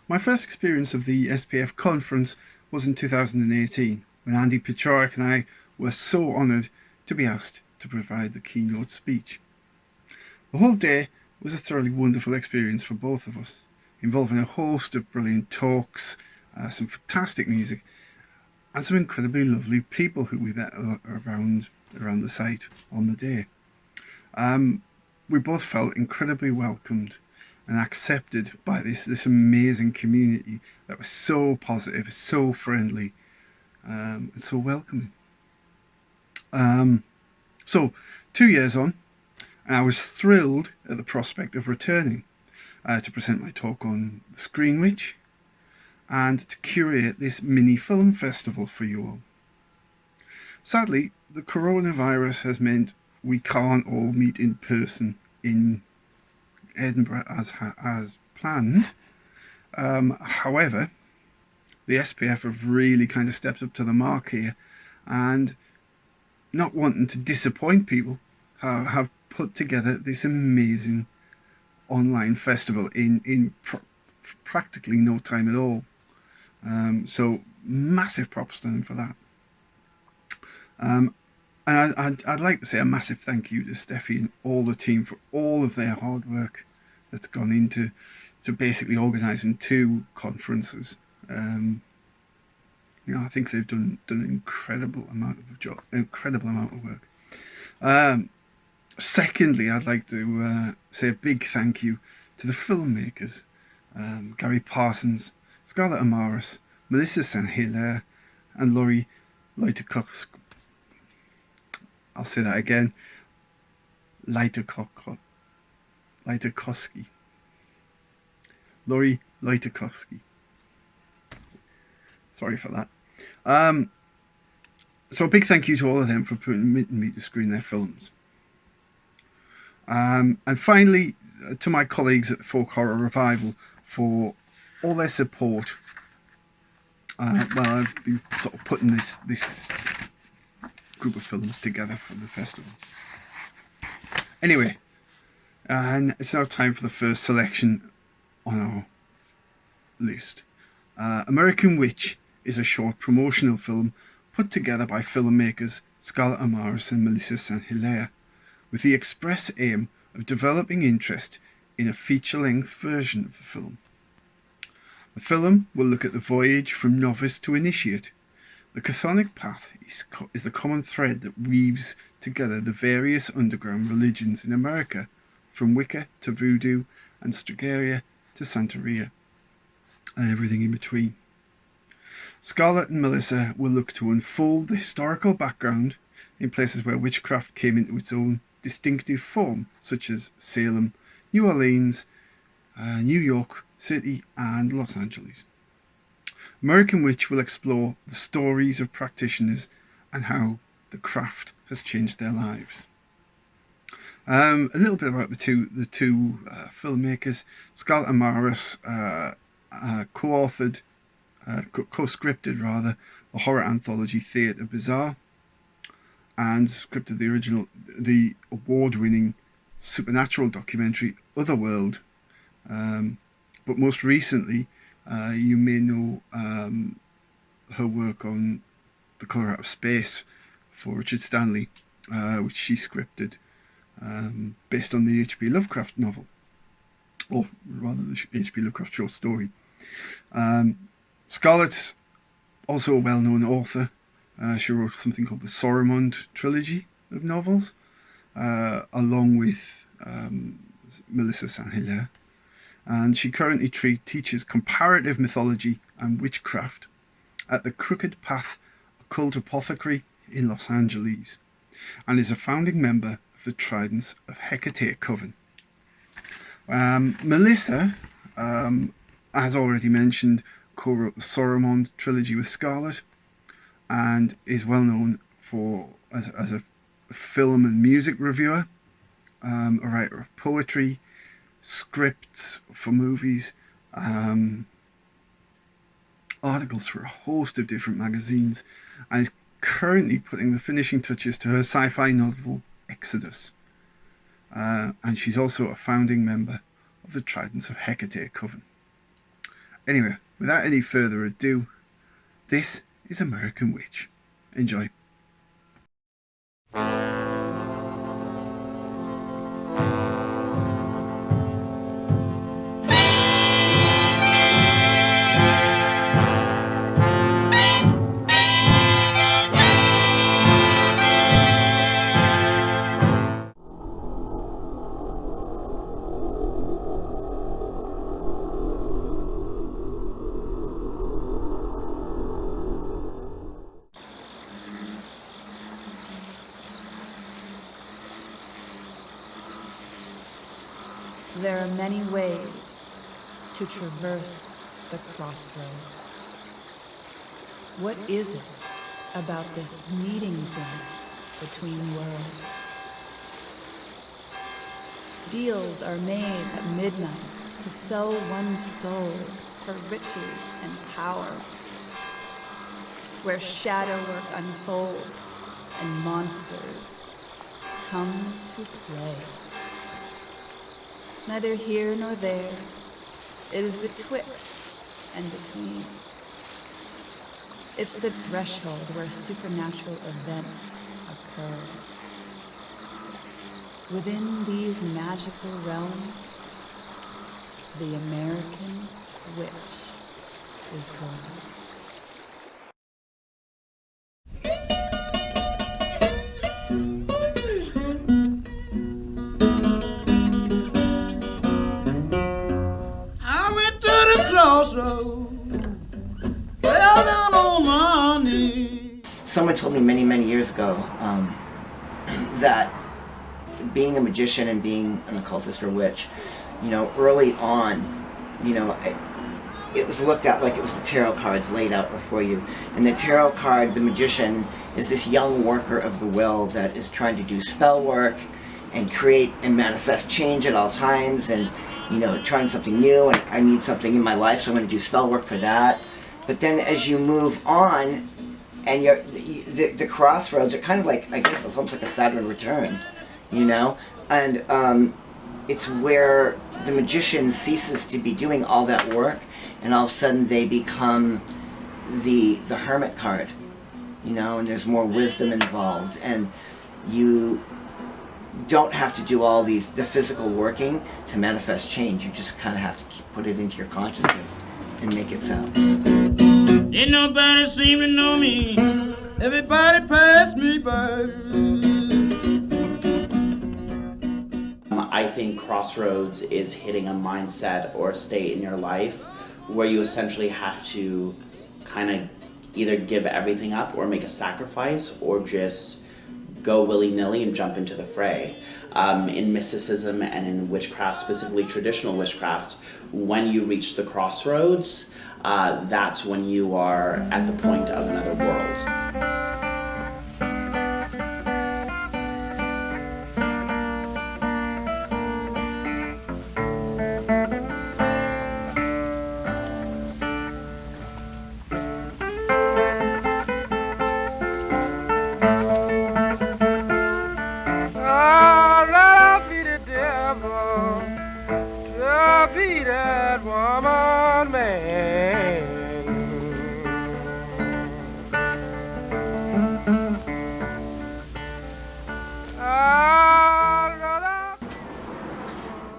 My first experience of the SPF conference was in 2018, when Andy Pichoric and I were so honoured to be asked to provide the keynote speech. The whole day was a thoroughly wonderful experience for both of us, involving a host of brilliant talks, some fantastic music, and some incredibly lovely people who we met around the site on the day. We both felt incredibly welcomed and accepted by this amazing community that was so positive, so friendly, and so welcoming. So 2 years on, and I was thrilled at the prospect of returning to present my talk on the Screen Witch and to curate this mini film festival for you all. Sadly, the coronavirus has meant we can't all meet in person in Edinburgh as planned. However, the SPF have really kind of stepped up to the mark here, and not wanting to disappoint people, have put together this amazing online festival in practically no time at all. So massive props to them for that. And I'd like to say a massive thank you to Steffi and all the team for all of their hard work that's gone into basically organising 2 conferences. I think they've done an incredible amount of work. Secondly, I'd like to say a big thank you to the filmmakers, Gary Parsons, Scarlett Amaris Melissa St, Hilaire, and Lauri Löytökoski. I'll say that again. Löytökoski. Lauri Löytökoski. Sorry for that. So a big thank you to all of them for permitting me to screen their films. And finally, to my colleagues at the Folk Horror Revival for all their support. I've been sort of putting this group of films together for the festival. Anyway, and it's now time for the first selection on our list. American Witch is a short promotional film put together by filmmakers Scarlett Amaris and Melissa St. Hilaire, with the express aim of developing interest in a feature-length version of the film. The film will look at the voyage from novice to initiate. The chthonic path is the common thread that weaves together the various underground religions in America, from Wicca to Voodoo and Stragaria to Santeria, and everything in between. Scarlett and Melissa will look to unfold the historical background in places where witchcraft came into its own distinctive form, such as Salem, New Orleans, New York City, and Los Angeles. American Witch will explore the stories of practitioners and how the craft has changed their lives. A little bit about the two filmmakers. Scarlett Amaris co-scripted the horror anthology Theatre Bizarre, and scripted the award-winning supernatural documentary Otherworld. But most recently, you may know her work on The Colour Out of Space for Richard Stanley, which she scripted based on the H.P. Lovecraft novel, or rather the H.P. Lovecraft short story. Scarlett's also a well-known author. She wrote something called the Soromond trilogy of novels, along with Melissa St. Hilaire. And she currently teaches comparative mythology and witchcraft at the Crooked Path Occult Apothecary in Los Angeles, and is a founding member of the Tridents of Hecate Coven. Melissa, as already mentioned, co-wrote the Soromond trilogy with Scarlett, and is well known as a film and music reviewer, a writer of poetry, scripts for movies, articles for a host of different magazines, and is currently putting the finishing touches to her sci-fi novel Exodus. And she's also a founding member of the Tridents of Hecate Coven. Anyway, without any further ado, this is American Witch. Enjoy. There are many ways to traverse the crossroads. What is it about this meeting point between worlds? Deals are made at midnight to sell one's soul for riches and power, where shadow work unfolds and monsters come to play. Neither here nor there, it is betwixt and between. It's the threshold where supernatural events occur. Within these magical realms, the American Witch is born. Someone told me many, many years ago that being a magician and being an occultist or witch, early on, it was looked at like it was the tarot cards laid out before you. And the tarot card, the magician, is this young worker of the will that is trying to do spell work and create and manifest change at all times, and trying something new, and I need something in my life, so I'm going to do spell work for that. But then as you move on, and the crossroads are kind of like, I guess it's almost like a Saturn return, and it's where the magician ceases to be doing all that work, and all of a sudden they become the hermit card, and there's more wisdom involved, and you don't have to do all the physical working to manifest change. You just kind of have to put it into your consciousness and make it so. Ain't nobody seem to know me. Everybody pass me by. I think crossroads is hitting a mindset or a state in your life where you essentially have to kind of either give everything up or make a sacrifice, or just go willy-nilly and jump into the fray. In mysticism and in witchcraft, specifically traditional witchcraft, when you reach the crossroads, that's when you are at the point of another world.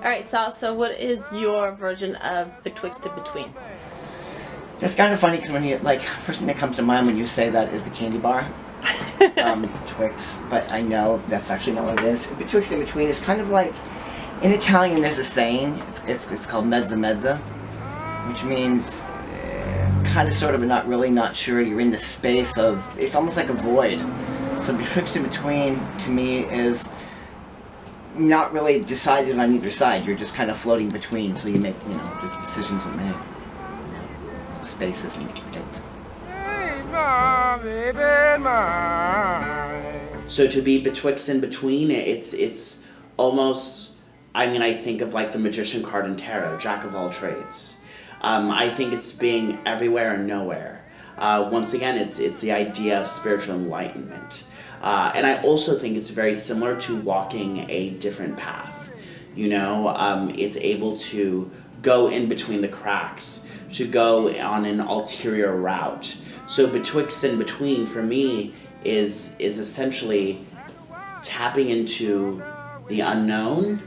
Alright, so what is your version of betwixt and between? That's kind of funny because when you, first thing that comes to mind when you say that is the candy bar. Twix, but I know that's actually not what it is. Betwixt and between is kind of like, in Italian there's a saying, it's called mezza mezza, which means kind of sort of, but not really, not sure. You're in the space of, it's almost like a void. So betwixt and between to me is not really decided on either side. You're just kind of floating between until you make, the decisions are made. Spaces and So to be betwixt and between, it's almost, I think of like the magician card in tarot, jack of all trades. I think it's being everywhere and nowhere. Once again, it's the idea of spiritual enlightenment. And I also think it's very similar to walking a different path. You know, it's able to go in between the cracks, to go on an ulterior route. So betwixt and between for me is essentially tapping into the unknown,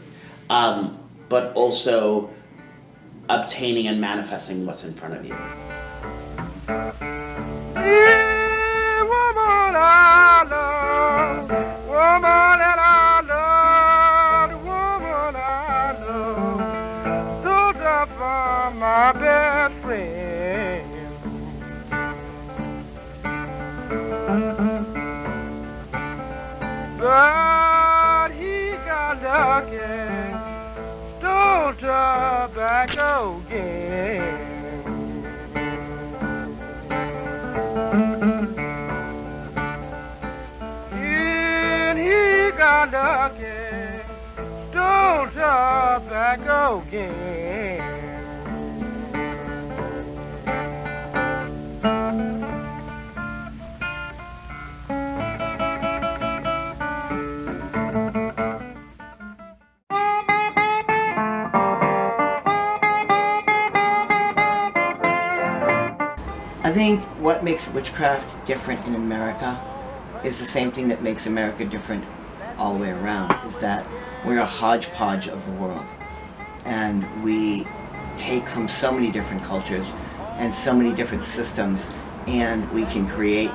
but also obtaining and manifesting what's in front of you. Yeah, woman I love, woman that I love, the woman I love, so tough for my best friend. But he got lucky, stole tobacco again. And he got lucky, stole tobacco again. I think what makes witchcraft different in America is the same thing that makes America different all the way around, is that we're a hodgepodge of the world. And we take from so many different cultures and so many different systems, and we can create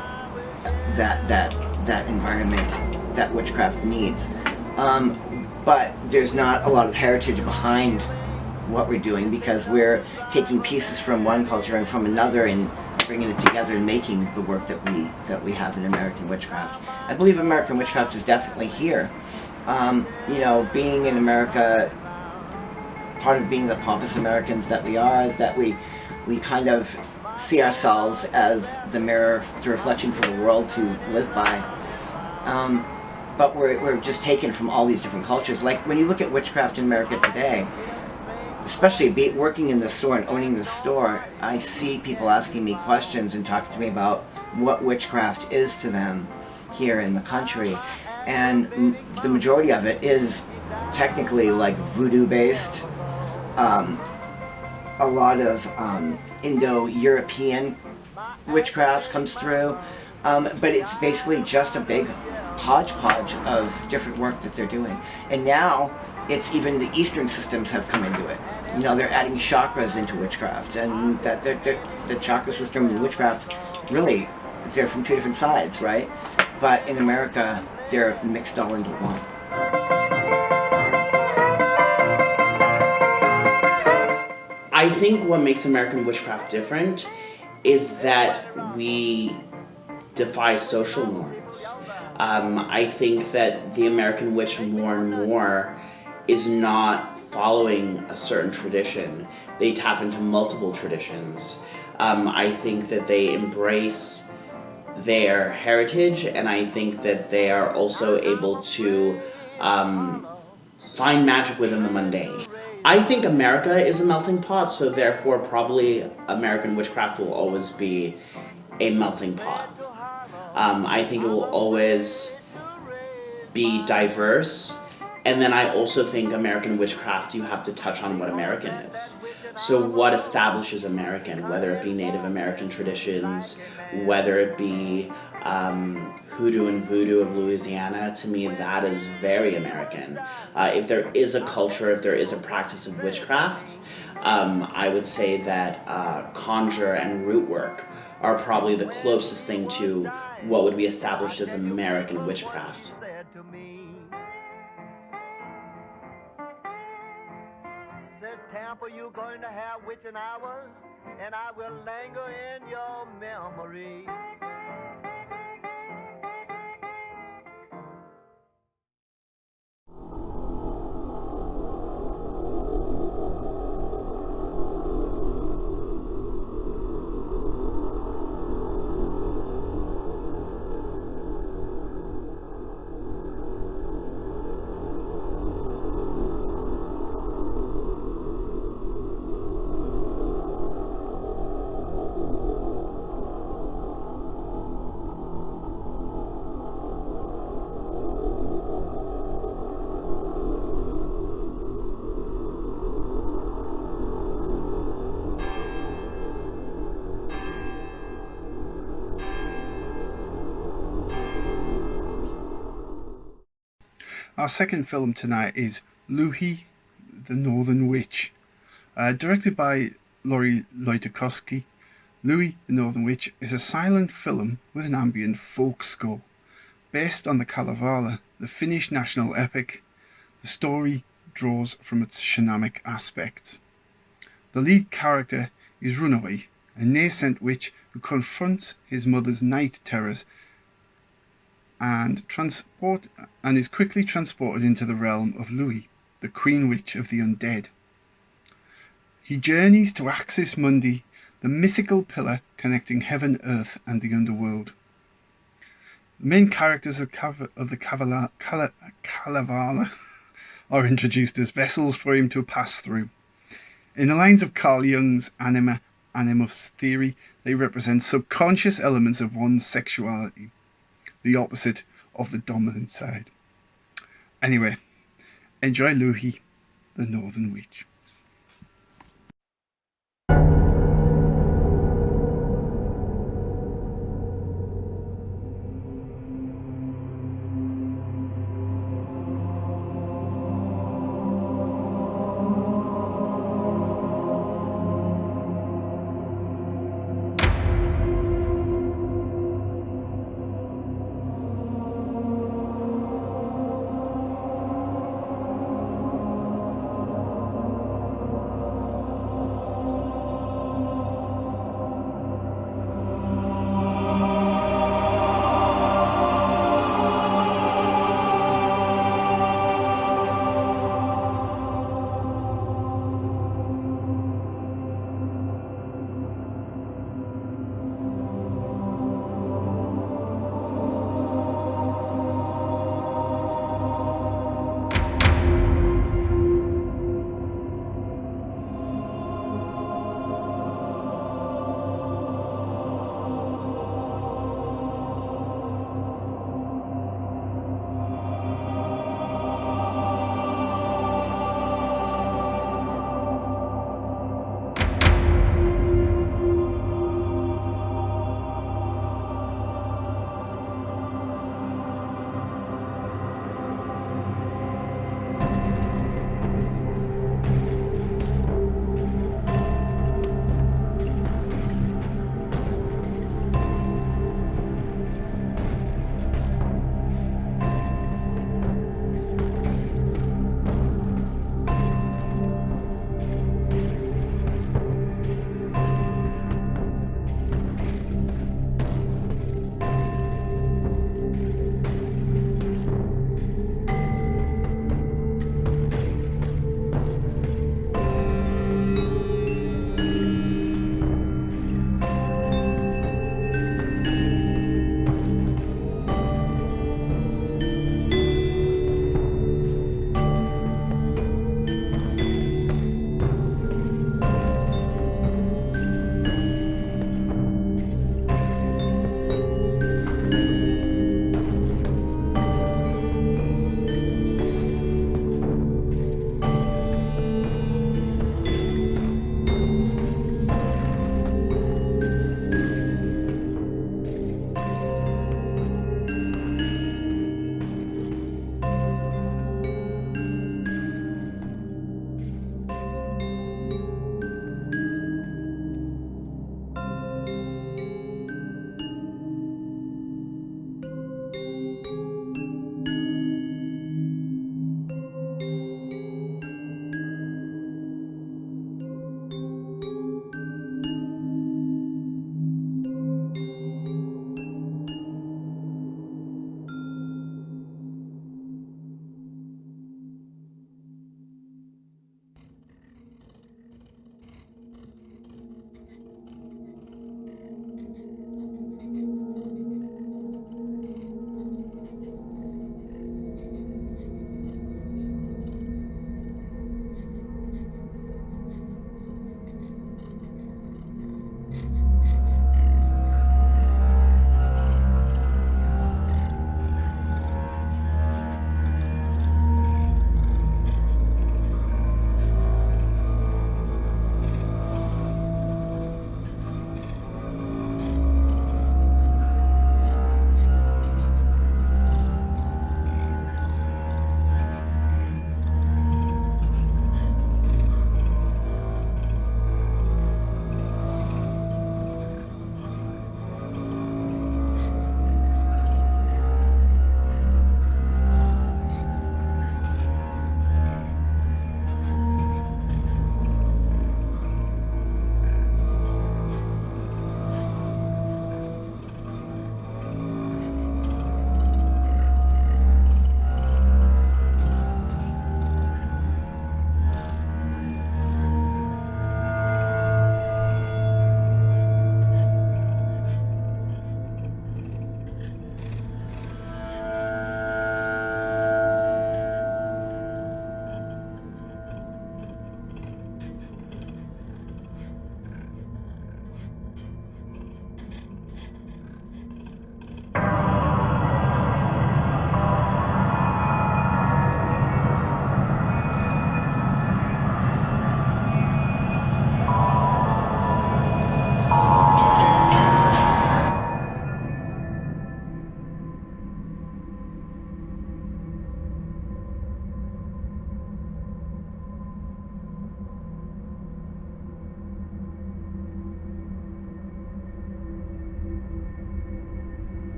that environment that witchcraft needs. But there's not a lot of heritage behind what we're doing, because we're taking pieces from one culture and from another and bringing it together and making the work that we have in American witchcraft. I believe American witchcraft is definitely here. You know, being in America, part of being the pompous Americans that we are is that we kind of see ourselves as the mirror, the reflection for the world to live by. But we're just taken from all these different cultures. Like when you look at witchcraft in America today, especially working in the store and owning the store, I see people asking me questions and talking to me about what witchcraft is to them here in the country. And the majority of it is technically like voodoo based. A lot of Indo-European witchcraft comes through, but it's basically just a big hodgepodge of different work that they're doing. And now it's even the Eastern systems have come into it. You know, they're adding chakras into witchcraft, and that the chakra system and witchcraft, really, they're from two different sides, right? But in America, they're mixed all into one. I think what makes American witchcraft different is that we defy social norms. I think that the American witch more and more is not following a certain tradition. They tap into multiple traditions. I think that they embrace their heritage, and I think that they are also able to find magic within the mundane. I think America is a melting pot, so therefore probably American witchcraft will always be a melting pot. I think it will always be diverse. And then I also think American witchcraft, you have to touch on what American is. So what establishes American, whether it be Native American traditions, whether it be hoodoo and voodoo of Louisiana, to me that is very American. If there is a culture, if there is a practice of witchcraft, I would say that conjure and root work are probably the closest thing to what would be established as American witchcraft. You're going to have witching hours, and I will linger in your memory. Our second film tonight is Louhi, the Northern Witch. Directed by Lauri Löytökoski, Louhi, the Northern Witch is a silent film with an ambient folk score. Based on the Kalevala, the Finnish national epic, the story draws from its shamanic aspects. The lead character is Runaway, a nascent witch who confronts his mother's night terrors and is quickly transported into the realm of Louhi, the Queen Witch of the Undead. He journeys to Axis Mundi, the mythical pillar connecting heaven, earth, and the underworld. The main characters of the Kalevala are introduced as vessels for him to pass through. In the lines of Carl Jung's animus theory, they represent subconscious elements of one's sexuality, the opposite of the dominant side. Anyway, enjoy Louhi, the Northern Witch.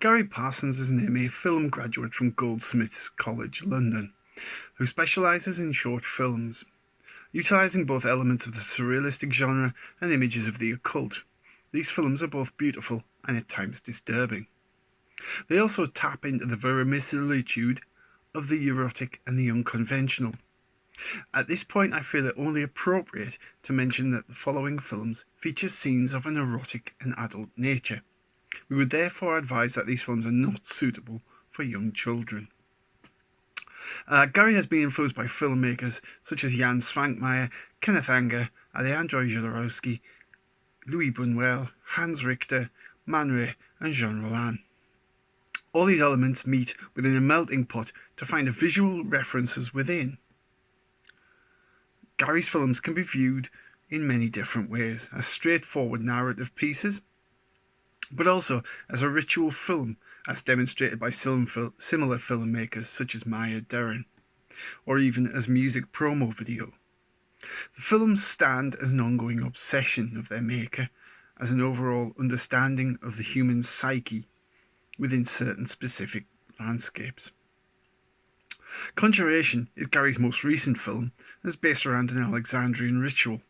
Gary Parsons is an MA film graduate from Goldsmiths College, London, who specialises in short films, utilising both elements of the surrealistic genre and images of the occult. These films are both beautiful and at times disturbing. They also tap into the verisimilitude of the erotic and the unconventional. At this point, I feel it only appropriate to mention that the following films feature scenes of an erotic and adult nature. We would therefore advise that these films are not suitable for young children. Gary has been influenced by filmmakers such as Jan Svankmajer, Kenneth Anger, Alejandro Jodorowsky, Louis Buñuel, Hans Richter, Man Ray, and Jean Rollin. All these elements meet within a melting pot to find a visual references within. Gary's films can be viewed in many different ways, as straightforward narrative pieces, but also as a ritual film, as demonstrated by similar filmmakers such as Maya Darren, or even as music promo video. The films stand as an ongoing obsession of their maker, as an overall understanding of the human psyche within certain specific landscapes. Conjuration is Gary's most recent film and is based around an Alexandrian ritual.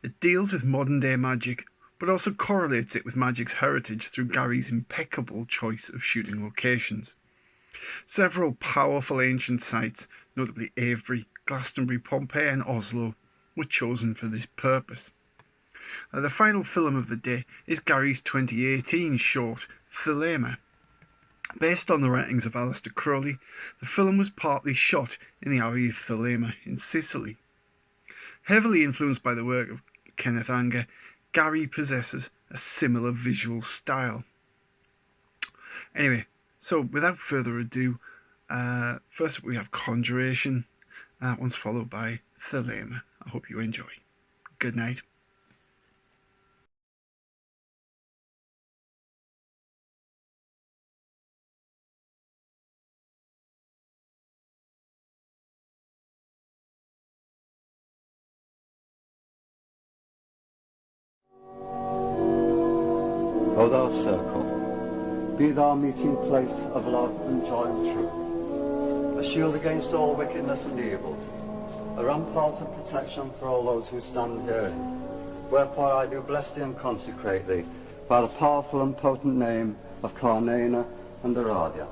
It deals with modern day magic, but also correlates it with magic's heritage through Gary's impeccable choice of shooting locations. Several powerful ancient sites, notably Avebury, Glastonbury, Pompeii and Oslo, were chosen for this purpose. The final film of the day is Gary's 2018 short, Thelema. Based on the writings of Aleister Crowley, the film was partly shot in the Abbey of Thelema in Sicily. Heavily influenced by the work of Kenneth Anger, Gary possesses a similar visual style. Anyway, so without further ado, first up we have Conjuration, and that one's followed by Thelema. I hope you enjoy. Good night. O thou circle, be thou meeting place of love and joy and truth, a shield against all wickedness and evil, a rampart of protection for all those who stand herein. Wherefore I do bless thee and consecrate thee by the powerful and potent name of Carnena and Aradia.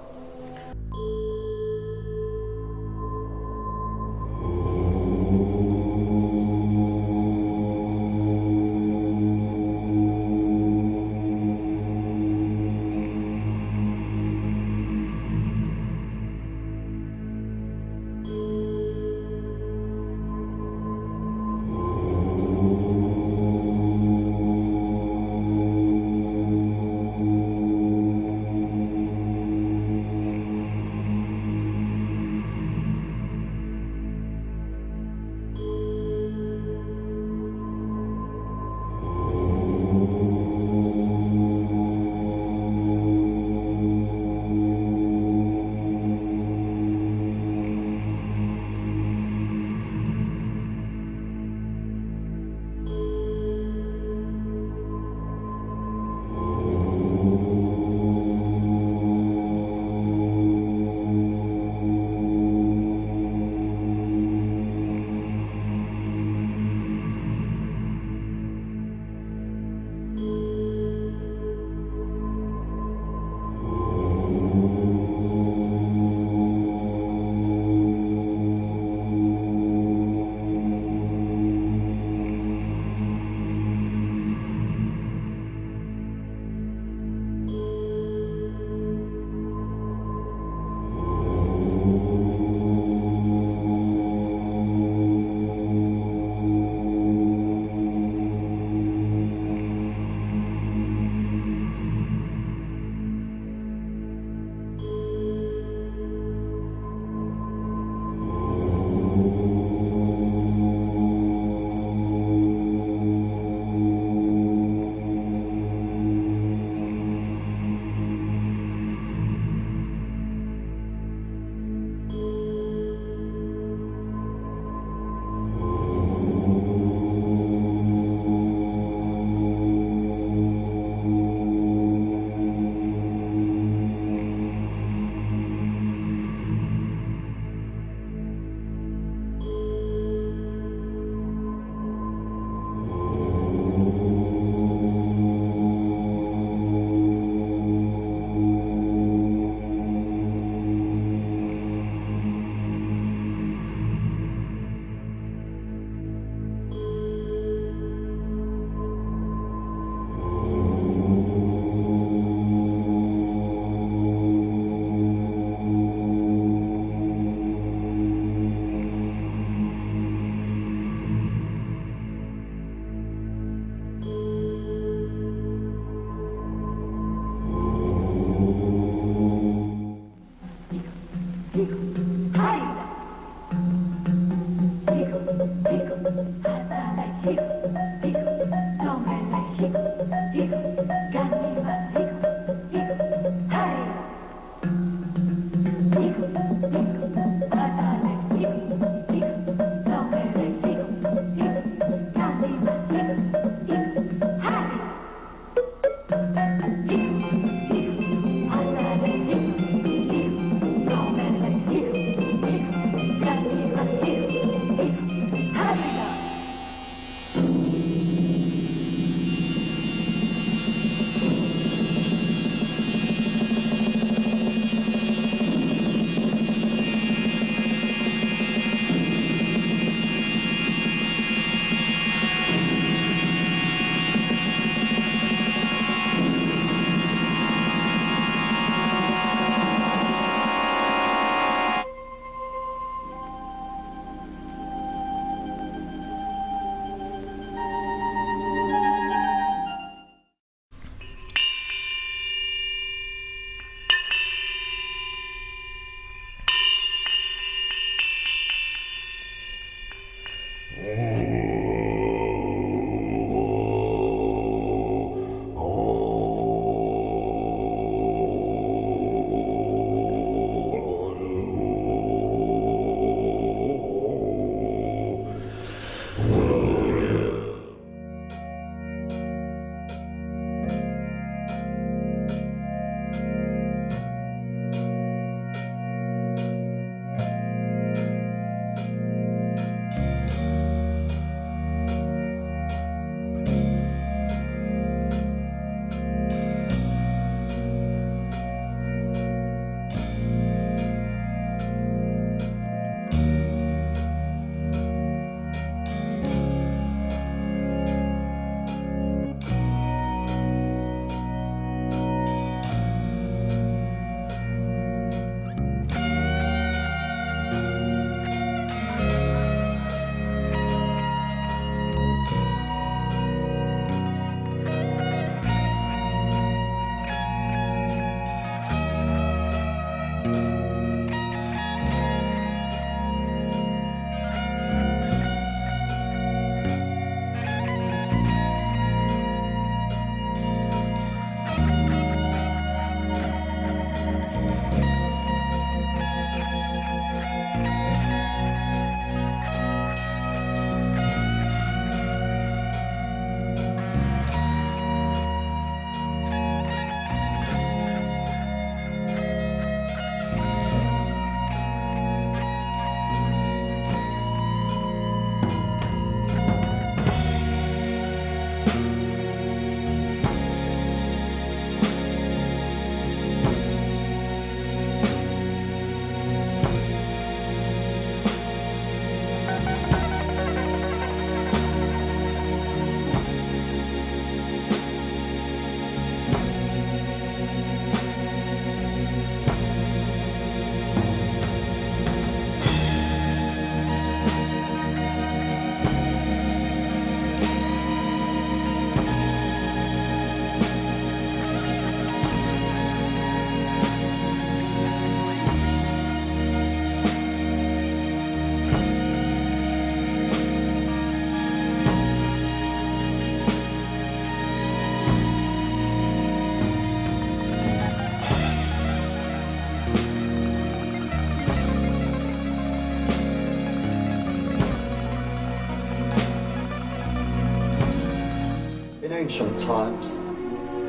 ancient times,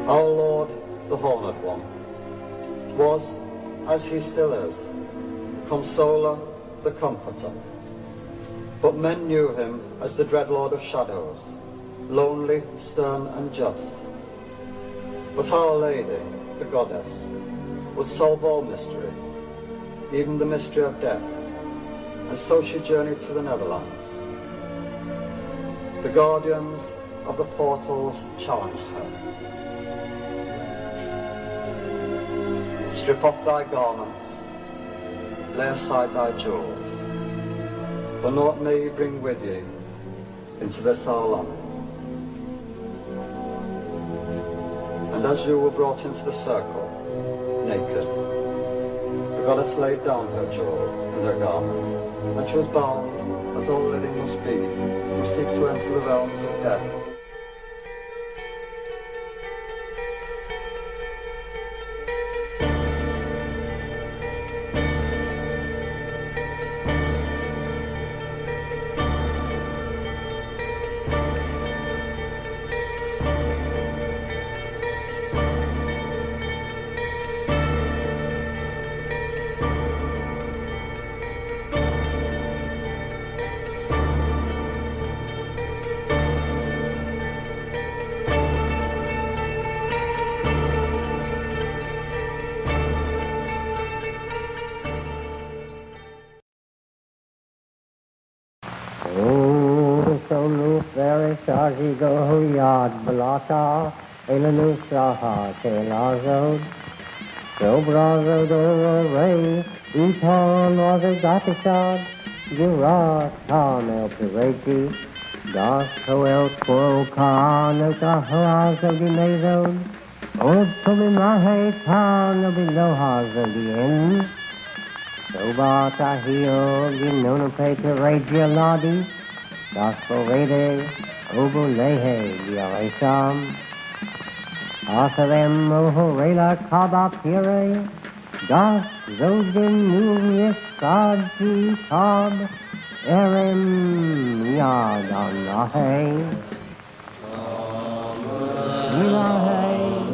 our Lord, the Horned One, was, as he still is, Consoler, the Comforter. But men knew him as the Dread Lord of Shadows, lonely, stern and just. But Our Lady, the Goddess, would solve all mysteries, even the mystery of death, and so she journeyed to the Netherlands. The guardians of the portals challenged her. Strip off thy garments, lay aside thy jewels, for naught may ye bring with ye into this our land. And as you were brought into the circle, naked, the goddess laid down her jewels and her garments, and she was bound, as all living must be, who seek to enter the realms of death. Go yard blata, Elenusaha, Telazod, Dobrazo do Ray, Upon was a Gatishad, Giratan el Pireti, Das Hoel Quo Khan, El Tahaz of the Mazod, Old Tumimahe Khan of the Lohas of the Inn, Sobata Hio, Ginonope Regia Ladi, Gospel Rede, Obulehe, Yaresam, Asarem, Ohorela, Kaba Pire, Das, Zodin, Nuris, Gadji, Kab, Erem, Yadanahe, Ilahe,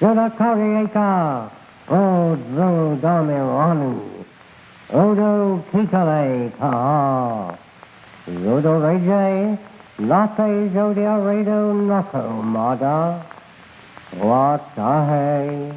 Joda Karieka, Odo Domironu, Odo Kitale Kaha, Yodo Reje, Nate Jodia Redo Nako Mada, Watahe,